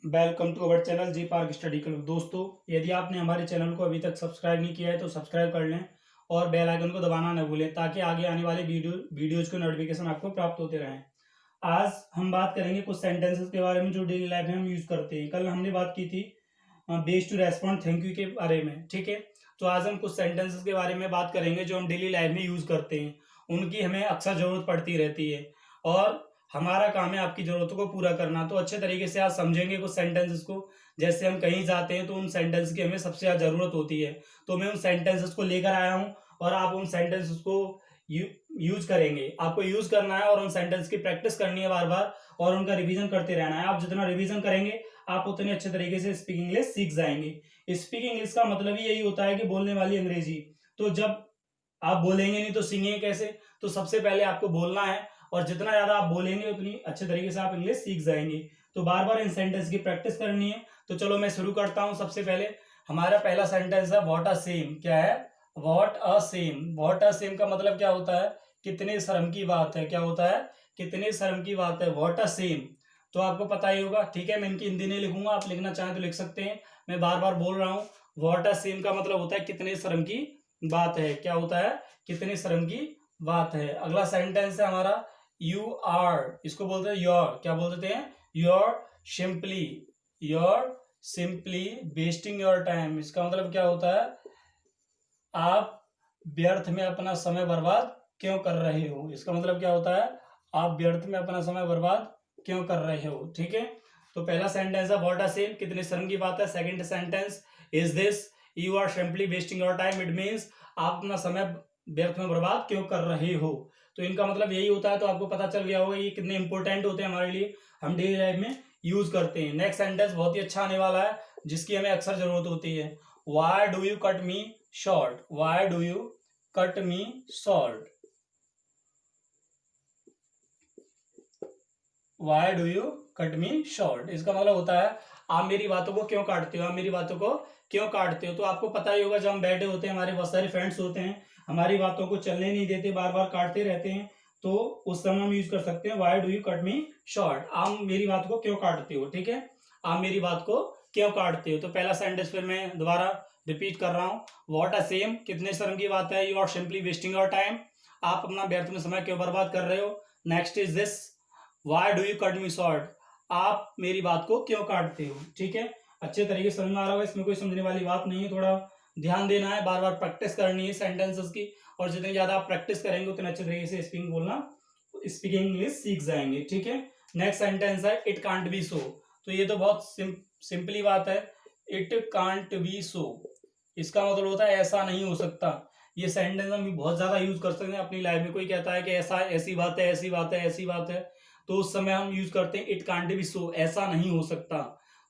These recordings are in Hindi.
Welcome to our channel G park study club. दोस्तों, यदि आपने हमारे चैनल को अभी तक सब्सक्राइब नहीं किया है तो सब्सक्राइब कर लें और बेल आइकन को दबाना न भूलें ताकि आगे आने वाले वीडियोज के नोटिफिकेशन आपको प्राप्त होते रहें। आज हम बात करेंगे कुछ सेंटेंसेस के बारे में जो डेली लाइफ में हम यूज करते हैं। कल हमने बात की थी base to respond thank you के बारे में, ठीक है। तो आज हम कुछ सेंटेंसेस के बारे में बात करेंगे जो हम डेली लाइफ में यूज करते हैं, उनकी हमें अक्सर जरूरत पड़ती रहती है और हमारा काम है आपकी जरूरतों को पूरा करना। तो अच्छे तरीके से आज समझेंगे कुछ सेंटेंसेस को। जैसे हम कहीं जाते हैं तो उन सेंटेंस की हमें सबसे ज्यादा जरूरत होती है, तो मैं उन सेंटेंसेस को लेकर आया हूँ और आप उन सेंटेंसेस को यूज करेंगे। आपको यूज करना है और उन सेंटेंस की प्रैक्टिस करनी है बार बार और उनका रिवीजन करते रहना है। आप जितना रिवीजन करेंगे आप उतने अच्छे तरीके से स्पीक इंग्लिश सीख जाएंगे। स्पीक इंग्लिश का मतलब ही यही होता है कि बोलने वाली अंग्रेजी। तो जब आप बोलेंगे नहीं तो सीखेंगे कैसे? तो सबसे पहले आपको बोलना है और जितना ज्यादा आप बोलेंगे उतनी अच्छे तरीके से आप इंग्लिश सीख जाएंगे। तो बार बार इन सेंटेंस की प्रैक्टिस करनी है। तो चलो मैं शुरू करता हूं। सबसे पहले हमारा पहला सेंटेंस है व्हाट अ सेम। क्या है? What a same. What a same का मतलब क्या होता है? कितने शर्म की बात है। क्या होता है? कितने शर्म की बात है, व्हाट अ सेम। तो आपको पता ही होगा, ठीक है। मैं इनकी हिंदी नहीं लिखूंगा, आप लिखना चाहें तो लिख सकते हैं। मैं बार बार बोल रहा हूँ, व्हाट अ सेम का मतलब होता है कितने शर्म की बात है। क्या होता है? कितने शर्म की बात है। अगला सेंटेंस है हमारा यू आर। इसको बोलते हैं योर। क्या बोल देते हैं? Your simply. Your simply wasting your time. इसका मतलब क्या होता है? आप व्यर्थ में अपना समय बर्बाद क्यों कर रहे हो। इसका मतलब क्या होता है? आप व्यर्थ में अपना समय बर्बाद क्यों कर रहे हो, ठीक है। तो पहला सेंटेंस है व्हाट अ सेम, कितने शर्म की बात है। Second sentence is this, you are simply wasting your time. It means आप अपना समय व्यर्थ में बर्बाद क्यों कर रहे हो। तो इनका मतलब यही होता है। तो आपको पता चल गया होगा ये कितने इंपॉर्टेंट होते हैं हमारे लिए, हम डेली लाइफ में यूज करते हैं। नेक्स्ट सेंटेंस बहुत ही अच्छा आने वाला है जिसकी हमें अक्सर जरूरत होती है। Why do you cut me short. Why do you cut me short. Why do you cut me short. इसका मतलब होता है आप मेरी बातों को क्यों काटते हो। आप मेरी बातों को क्यों काटते हो। तो आपको पता ही होगा, जब हम बैठे होते हैं हमारे बहुत सारे फ्रेंड्स होते हैं, हमारी बातों को चलने नहीं देते, बार बार काटते रहते हैं, तो उस समय हम यूज कर सकते हैं why do you cut me short. आप मेरी बात को क्यों काटते हो, ठीक है। आप मेरी बात को क्यों काटते हो। तो पहला सेंटेंस फिर मैं दोबारा रिपीट कर रहा हूँ। व्हाट अ सेम, कितने शर्म की बात है। You are simply wasting your time. आप अपना व्यर्थ में समय क्यों बर्बाद कर रहे हो। Next is this, why do you cut me short. आप मेरी बात को क्यों काटते हो, ठीक है। अच्छे तरीके से समझ में आ रहा होगा, इसमें कोई समझने वाली बात नहीं है। थोड़ा ध्यान देना है, बार बार प्रैक्टिस करनी है सेंटेंसेस की, और जितनी ज्यादा आप प्रैक्टिस करेंगे उतने अच्छे तरीके से स्पीकिंग बोलना, स्पीकिंग इंग्लिश सीख जाएंगे, ठीक है। नेक्स्ट सेंटेंस है इट कांट बी सो। तो ये तो बहुत सिंपली बात है। इट कांट बी सो, इसका मतलब होता है ऐसा नहीं हो सकता। ये सेंटेंस हम बहुत ज्यादा यूज कर सकते हैं अपनी लाइफ में। कोई कहता है कि ऐसा, ऐसी बात है, ऐसी बात है, ऐसी बात है, तो उस समय हम यूज करते हैं इट कांट बी सो, ऐसा नहीं हो सकता।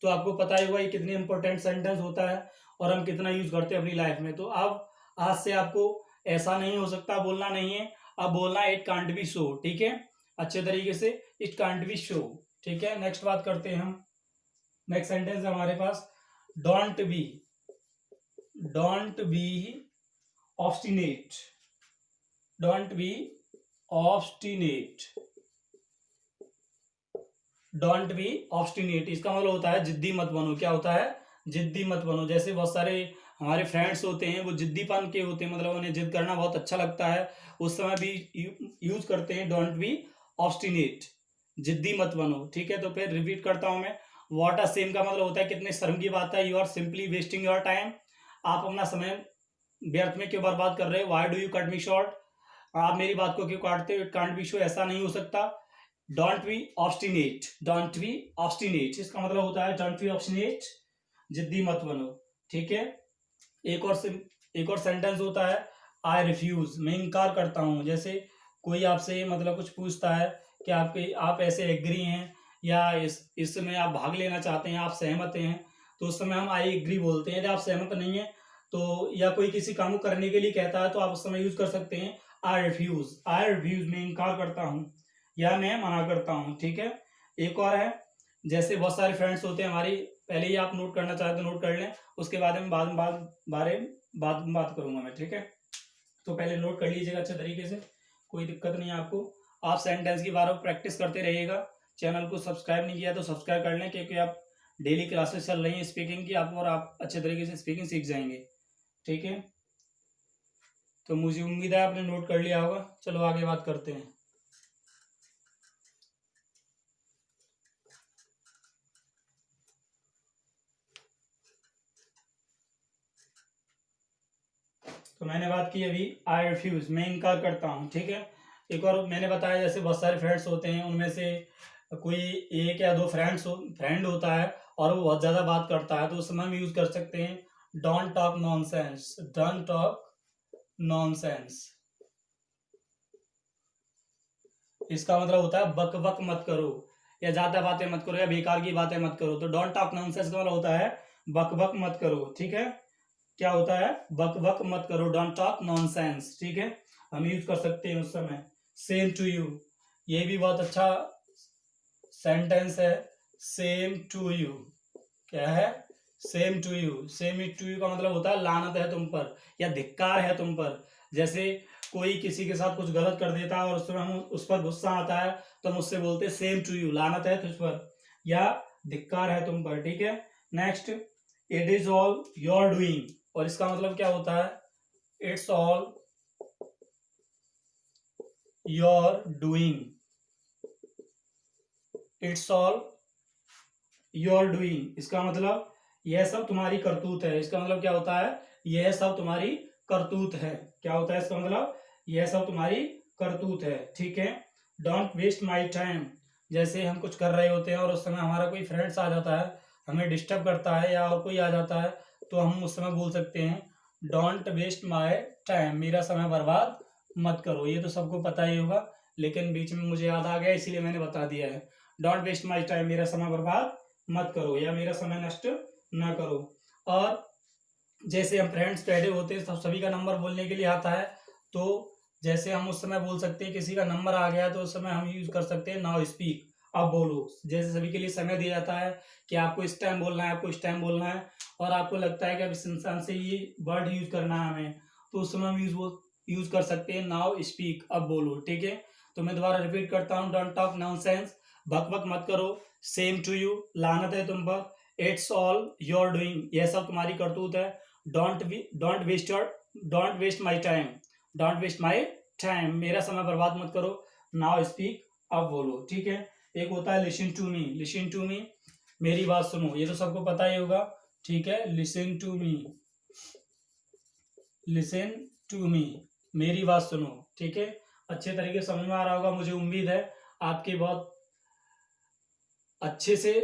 तो आपको पता ही होगा ये कितनी इंपॉर्टेंट सेंटेंस होता है और हम कितना यूज करते हैं अपनी लाइफ में। तो अब आज से आपको ऐसा नहीं हो सकता बोलना नहीं है, अब बोलना है इट कांट बी सो, ठीक है। अच्छे तरीके से इट कांट बी शो, ठीक है। नेक्स्ट बात करते हैं हम। नेक्स्ट सेंटेंस है हमारे पास don't be. Don't be obstinate. Don't be obstinate. Don't be obstinate, इसका मतलब होता है जिद्दी मत बनो। क्या होता है? जिद्दी मत बनो। जैसे बहुत सारे हमारे फ्रेंड्स होते हैं, वो जिद्दीपन के होते हैं, मतलब उन्हें जिद करना बहुत अच्छा लगता है, उस समय भी यूज करते हैं डोंट बी ऑब्स्टिनेट, जिद्दी मत बनो, ठीक है। तो फिर रिपीट करता हूं मैं। व्हाट अ सेम का मतलब होता है कितने शर्म की बात है। You are simply wasting your time. आप अपना समय व्यर्थ में क्यों बर्बाद कर रहे हो। Why do you cut me short, आप मेरी बात को क्यों काटते हो। इट कांट बी शो, ऐसा नहीं हो सकता। Don't be obstinate. Don't be obstinate, इसका मतलब होता है डोंट बी ऑब्स्टिनेट, जिद्दी मत बनो, ठीक है। एक और सेंटेंस होता है आई रिफ्यूज, मैं इनकार करता हूं। जैसे कोई आपसे मतलब कुछ पूछता है कि आप ऐसे एग्री हैं या इसमें आप भाग लेना चाहते हैं, आप सहमत हैं, तो उस समय हम आई एग्री बोलते हैं। यदि आप सहमत नहीं है तो, या कोई किसी काम को करने के लिए कहता है तो आप उस समय यूज कर सकते हैं आई रिफ्यूज। आई रिफ्यूज, मैं इनकार करता हूं या मैं मना करता हूं, ठीक है। एक और है, जैसे बहुत सारे फ्रेंड्स होते हैं हमारी, पहले ही आप नोट करना चाहते तो नोट कर लें, उसके बाद में बाद में बात करूंगा मैं, ठीक है। तो पहले नोट कर लीजिएगा अच्छे तरीके से, कोई दिक्कत नहीं है आपको। आप सेंटेंस की बार बार प्रैक्टिस करते रहिएगा। चैनल को सब्सक्राइब नहीं किया तो सब्सक्राइब कर लें, क्योंकि आप डेली क्लासेस चल रही हैं स्पीकिंग की आप, और आप अच्छे तरीके से स्पीकिंग सीख जाएंगे। ठीक है, तो मुझे उम्मीद है आपने नोट कर लिया होगा। चलो आगे बात करते हैं। तो मैंने बात की अभी आई रिफ्यूज, मैं इनकार करता हूँ। ठीक है, एक और मैंने बताया जैसे बहुत सारे फ्रेंड्स होते हैं, उनमें से कोई एक या दो फ्रेंड होता है और वो बहुत ज़्यादा बात करता है, तो उस समय हम यूज़ कर सकते हैं don't talk nonsense. Don't talk nonsense, इसका मतलब होता है बक बक मत करो, या ज़्यादा बातें मत करो, या बेकार की बातें मत करो। तो डोंट टॉक नॉनसेंस का मतलब होता है बक बक मत करो। ठीक है, क्या होता है, बक बक मत करो, डोंट टॉक नॉनसेंस। ठीक है, हम यूज कर सकते हैं उस समय। सेम टू यू, ये भी बहुत अच्छा सेंटेंस है। सेम टू यू, क्या है, same to you. Same to you का मतलब होता है लानत है तुम पर, या धिक्कार है तुम पर। जैसे कोई किसी के साथ कुछ गलत कर देता है और उस समय हम उस पर गुस्सा आता है, तो हम उससे बोलते हैं सेम टू यू, लानत है तुझ पर या धिक्कार है तुम पर। ठीक है, next, it is all your doing, और इसका मतलब क्या होता है, it's all your doing. It's all your doing, इसका मतलब यह सब तुम्हारी करतूत है। इसका मतलब क्या होता है, यह सब तुम्हारी करतूत है। क्या होता है इसका मतलब, यह सब तुम्हारी करतूत है। ठीक है, डोंट वेस्ट माई टाइम, जैसे हम कुछ कर रहे होते हैं और उस समय हमारा कोई फ्रेंड्स आ जाता है, हमें डिस्टर्ब करता है, या और कोई आ जाता है, तो हम उस समय बोल सकते हैं डोंट वेस्ट माई टाइम, मेरा समय बर्बाद मत करो। ये तो सबको पता ही होगा, लेकिन बीच में मुझे याद आ गया इसीलिए मैंने बता दिया है। डोंट वेस्ट माई टाइम, मेरा समय बर्बाद मत करो, या मेरा समय नष्ट ना करो। और जैसे हम फ्रेंड्स बैठे होते हैं, सब सभी का नंबर बोलने के लिए आता है, तो जैसे हम उस समय बोल सकते हैं किसी का नंबर आ गया, तो उस समय हम यूज कर सकते हैं नाउ स्पीक, अब बोलो। जैसे सभी के लिए समय दिया जाता है कि आपको इस टाइम बोलना है, आपको इस टाइम बोलना है, और आपको लगता है कि अब इस इंसान से ये वर्ड यूज करना है हमें, तो उस समय हम यूज कर सकते हैं नाउ स्पीक, अब बोलो। ठीक है, तो मैं दोबारा रिपीट करता हूँ, डोंट टॉक नॉनसेंस, बक बक मत करो। सेम टू यू, लानत है तुम पर। इट्स ऑल योर डूइंग, यह सब तुम्हारी करतूत है। Don't waste my time, don't waste my time, मेरा समय बर्बाद मत करो। नाउ स्पीक, अब बोलो। ठीक है, एक होता है listen to me. Listen to me, मेरी बात सुनो, ये तो सबको पता ही होगा। ठीक है, listen to me, listen to me, मेरी बात सुनो। ठीक है, अच्छे तरीके से समझ में आ रहा होगा, मुझे उम्मीद है आपके बहुत अच्छे से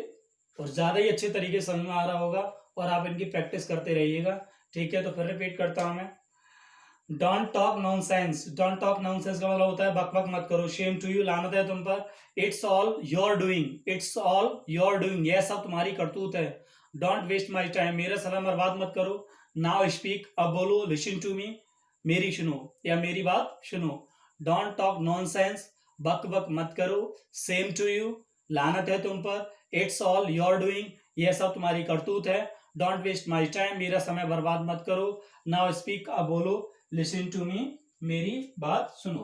और ज़्यादा ही अच्छे तरीके से समझ में आ रहा होगा, और आप इनकी प्रैक्टिस करते रहिएगा। ठीक है, तो फिर रिपीट करता हूँ मैं, don't talk nonsense. Don't talk nonsense का मतलब होता है बक बक मत करो। शेम टू यू, लानत है तुम पर। It's all your doing, it's all your doing, यह सब तुम्हारी करतूत है। डोंट वेस्ट माई टाइम, मेरा समय बर्बाद मत करो। नाउ स्पीक, अब बोलो। लिसन टू मी, मेरी सुनो या मेरी बात सुनो। डोंट टॉक नॉनसेंस, बक बक मत करो। सेम टू यू, लानत है तुम पर। इट्स ऑल योर डूइंग, यह सब तुम्हारी करतूत है। डोंट वेस्ट माई टाइम, मेरा समय बर्बाद मत करो। नाउ स्पीक, अब बोलो। लिसन टू मी, मेरी बात सुनो।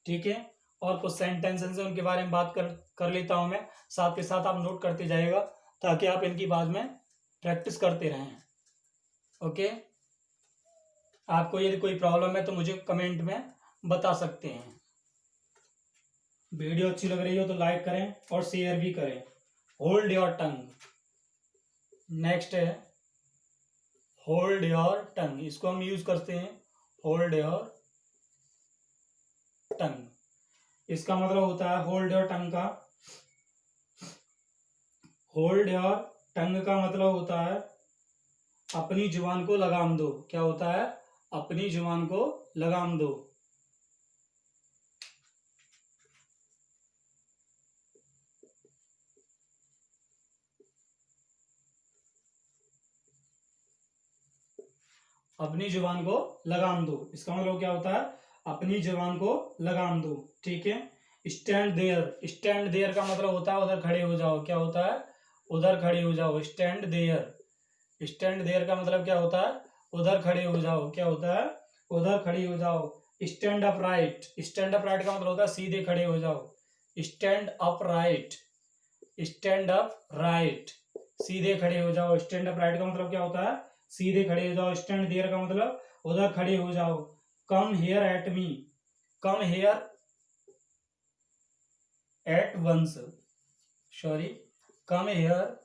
ठीक है, और कुछ सेंटेंसेस हैं उनके बारे में बात कर लेता हूं मैं, साथ के साथ आप नोट करते जाइएगा, ताकि आप इनकी बाद में प्रैक्टिस करते रहें। ओके, आपको यदि कोई प्रॉब्लम है तो मुझे कमेंट में बता सकते हैं। वीडियो अच्छी लग रही हो तो लाइक करें और शेयर भी करें। होल्ड योर टंग, नेक्स्ट है होल्ड योर टंग, इसको हम यूज करते हैं होल्ड योर टंग। इसका मतलब होता है होल्ड योर टंग का, होल्ड योर टंग का मतलब होता है अपनी जुबान को लगाम दो। क्या होता है, अपनी जुबान को लगाम दो। अपनी जुबान को लगाम दो, इसका मतलब क्या होता है, अपनी जुबान को लगाम दो। ठीक है, स्टैंड देयर, स्टैंड देयर का मतलब होता है उधर खड़े हो जाओ। क्या होता है, उधर खड़े हो जाओ, स्टैंड देयर। स्टैंड देयर का मतलब क्या होता है, उधर खड़े हो जाओ। क्या होता है, उधर खड़े हो जाओ। Stand up right, stand up right का मतलब होता है सीधे खड़े हो जाओ। Stand up right, stand up right, सीधे खड़े हो जाओ। स्टैंड अपराइट का मतलब क्या होता है, सीधे खड़े हो जाओ। स्टैंड देयर का मतलब उधर खड़े हो जाओ। Come here at me, come here at once, sorry, come here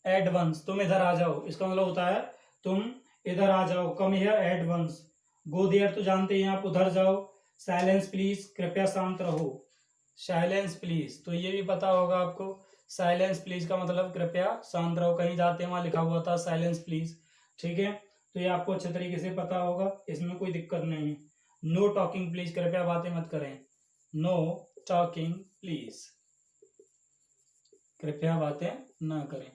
at once, तुम इधर आ जाओ, इसका मतलब होता है तुम इधर आ जाओ। Come here at once. Go there तो जानते हैं आप, उधर जाओ। साइलेंस प्लीज, कृपया शांत रहो। साइलेंस प्लीज तो ये भी पता होगा आपको। साइलेंस प्लीज का मतलब कृपया शांत रहो। कहीं जाते हैं वहां लिखा हुआ था साइलेंस प्लीज, ठीक है। तो ये आपको अच्छे तरीके से पता होगा, इसमें कोई दिक्कत नहीं है। नो टॉकिंग प्लीज, कृपया बातें मत करें। नो टॉकिंग प्लीज, कृपया बातें ना करें।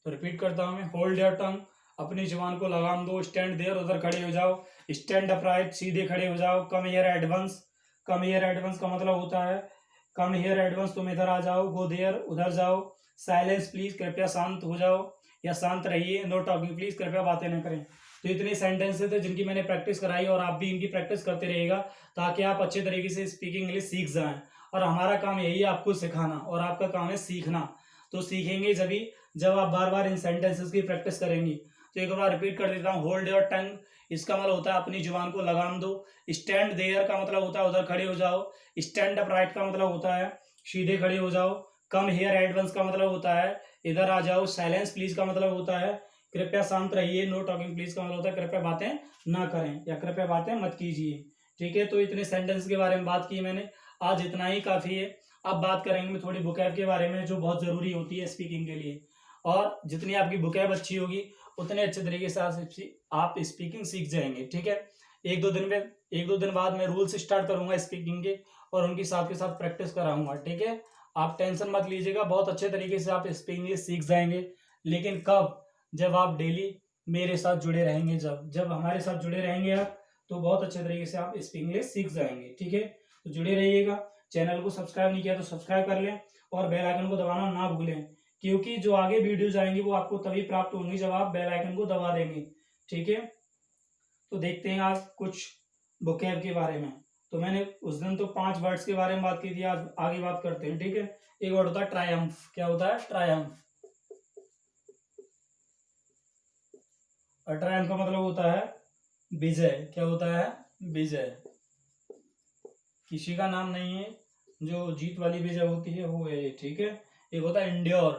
तो रिपीट करता हूं मैं, होल्ड योर टंग, अपनी जुबान को लगाम दो। स्टैंड देयर, उधर खड़े हो जाओ। स्टैंड अपराइट, सीधे खड़े हो जाओ। Come here advance, come here advance का मतलब होता है कम हियर एडवांस, तुम इधर आ जाओ। गो देयर, उधर जाओ। साइलेंस प्लीज, कृपया शांत हो जाओ या शांत रहिए। नो टॉकिंग प्लीज, कृपया बातें न करें। तो इतने सेंटेंसेस थे जिनकी मैंने प्रैक्टिस कराई, और आप भी इनकी प्रैक्टिस करते रहिएगा ताकि आप अच्छे तरीके से स्पीकिंग इंग्लिश सीख जाएं। और हमारा काम यही है आपको सिखाना, और आपका काम है सीखना। तो सीखेंगे जभी जब आप बार बार इन सेंटेंसेस की प्रैक्टिस करेंगी। तो एक बार रिपीट कर देता हूँ, होल्ड योर टंग, इसका मतलब होता है अपनी जुबान को लगाम दो। स्टैंड देयर का मतलब होता है उधर खड़े हो जाओ। स्टैंड अप राइट का मतलब होता है सीधे खड़े हो जाओ। कम हियर एडवांस का मतलब होता है इधर आ जाओ। साइलेंस प्लीज का मतलब होता है कृपया शांत रहिए। नो टॉकिंग प्लीज का मतलब होता है कृपया बातें ना करें या कृपया बातें मत कीजिए, ठीक है। तो इतने सेंटेंस के बारे में बात की मैंने, आज इतना ही काफी है। अब बात करेंगे थोड़ी बुकैब के बारे में जो बहुत जरूरी होती है स्पीकिंग के लिए। और जितनी आपकी बुकैब अच्छी होगी उतने अच्छे तरीके से आप स्पीकिंग सीख जाएंगे, ठीक है। एक दो दिन बाद मैं रूल्स स्टार्ट करूंगा स्पीकिंग के, और उनकी साथ के साथ प्रैक्टिस कराऊंगा, ठीक है। आप टेंशन मत लीजिएगा, बहुत अच्छे तरीके से आप स्पीकिंग सीख जाएंगे। लेकिन कब, जब आप डेली मेरे साथ जुड़े रहेंगे, जब हमारे साथ जुड़े रहेंगे आप, तो बहुत अच्छे तरीके से आप स्पीकिंग सीख जाएंगे, ठीक है। तो जुड़े रहिएगा। चैनल को सब्सक्राइब नहीं किया तो सब्सक्राइब कर लें, और बेल आइकन को दबाना ना भूलें, क्योंकि जो आगे वीडियोज आएंगी वो आपको तभी प्राप्त होंगी जब आप बेल आइकन को दबा देंगे, ठीक है। तो देखते हैं आज कुछ वोकैब के बारे में। तो मैंने उस दिन तो 5 वर्ड्स के बारे में बात की थी, आज आगे बात करते हैं, ठीक है। एक वर्ड होता है ट्रायम्फ, क्या होता है ट्रायम्फ। और ट्रायम्फ का मतलब होता है विजय, क्या होता है विजय। किसी का नाम नहीं है, जो जीत वाली विजय होती है वो है, ठीक है। एक होता है इंड्योर,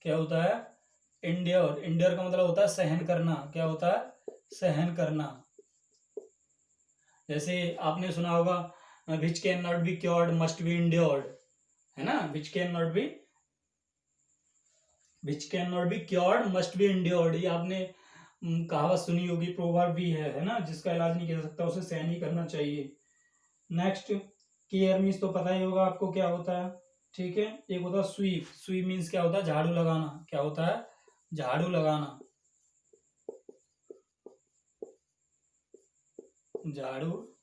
क्या होता है इंड्योर। इंड्योर का मतलब होता है सहन करना, क्या होता है सहन करना। जैसे आपने सुना होगा which can not be cured must be endured, है ना। Which can not be cured must be endured, ये आपने कहावत सुनी होगी, प्रोवर्ब भी है ना। जिसका इलाज नहीं किया जा सकता उसे सहन ही करना चाहिए। नेक्स्ट, केयर मीन्स तो पता ही होगा आपको क्या होता है, ठीक है। एक होता है स्वीप, स्वीप मीन्स क्या होता है झाड़ू लगाना, क्या होता है झाड़ू लगाना, झाड़ू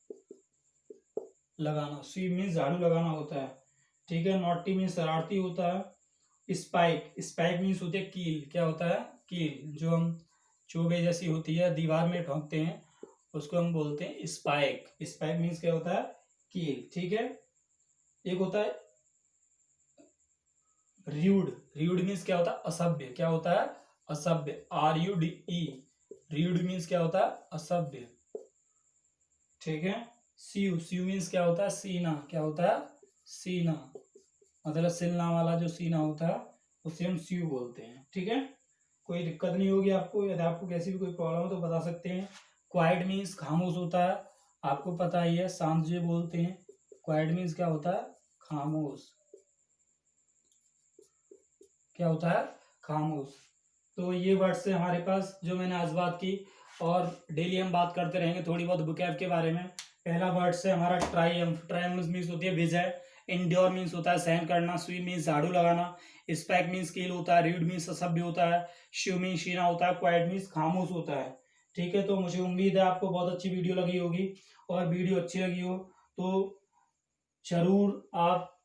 लगाना। स्वीप मीन्स झाड़ू लगाना होता है, ठीक है। नॉटी मीन्स शरारती होता है। स्पाइक, स्पाइक मीन्स होती है कील, क्या होता है कील। जो हम चोबे जैसी होती है दीवार में ठोंकते हैं उसको हम बोलते हैं स्पाइक। स्पाइक मीन्स क्या होता है कील, ठीक है। एक होता है र्यूड, र्यूड मीन्स क्या होता है असभ्य, क्या होता है असभ्य। RUDE, र्यूड मीन्स क्या होता है असभ्य, ठीक है। सीयू, सीयू मीन्स क्या होता है सीना, क्या होता है सीना, मतलब सिलना वाला जो सीना होता है उसे हम सीयू बोलते हैं, ठीक है। कोई दिक्कत नहीं होगी आपको, यदि आपको कैसी भी कोई प्रॉब्लम हो तो बता सकते हैं। क्वाइट मीन्स खामोश होता है, आपको पता ही है, शांत जो बोलते हैं। क्वाइट मीन्स क्या होता है खामोश, क्या होता है खामोश। तो ये वर्ड्स है हमारे पास जो मैंने आज बात की, और डेली हम बात करते रहेंगे थोड़ी बहुत बुकैब के बारे में। पहला वर्ड है हमारा ट्रायम्फ, ट्रायम्फ मीन्स होती है विजय। इंड्योर मीन्स होता है सहन करना। स्वी मीन्स झाड़ू लगाना। स्पैक मीन्स कील होता है। रीड मीन्स असभ्य होता है। शिव मीन्स शीना होता है। क्वाइट मीन्स खामोश होता है, ठीक है। तो मुझे उम्मीद है आपको बहुत अच्छी वीडियो लगी होगी, और वीडियो अच्छी लगी हो तो जरूर आप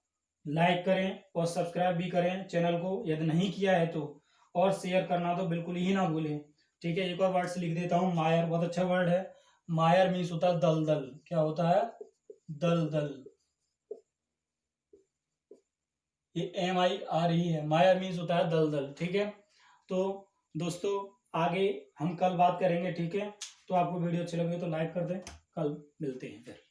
लाइक करें और सब्सक्राइब भी करें चैनल को यदि नहीं किया है तो, और शेयर करना तो बिल्कुल ही ना भूलें, ठीक है। एक और वर्ड लिख देता हूँ, मायर, बहुत अच्छा वर्ड है। मायर मीन्स होता है दलदल, क्या होता है दलदल। ये MIRE है। मायर मीन्स होता है दलदल, ठीक है। तो दोस्तों आगे हम कल बात करेंगे, ठीक है। तो आपको वीडियो अच्छी लगी तो लाइक कर दें, कल मिलते हैं फिर।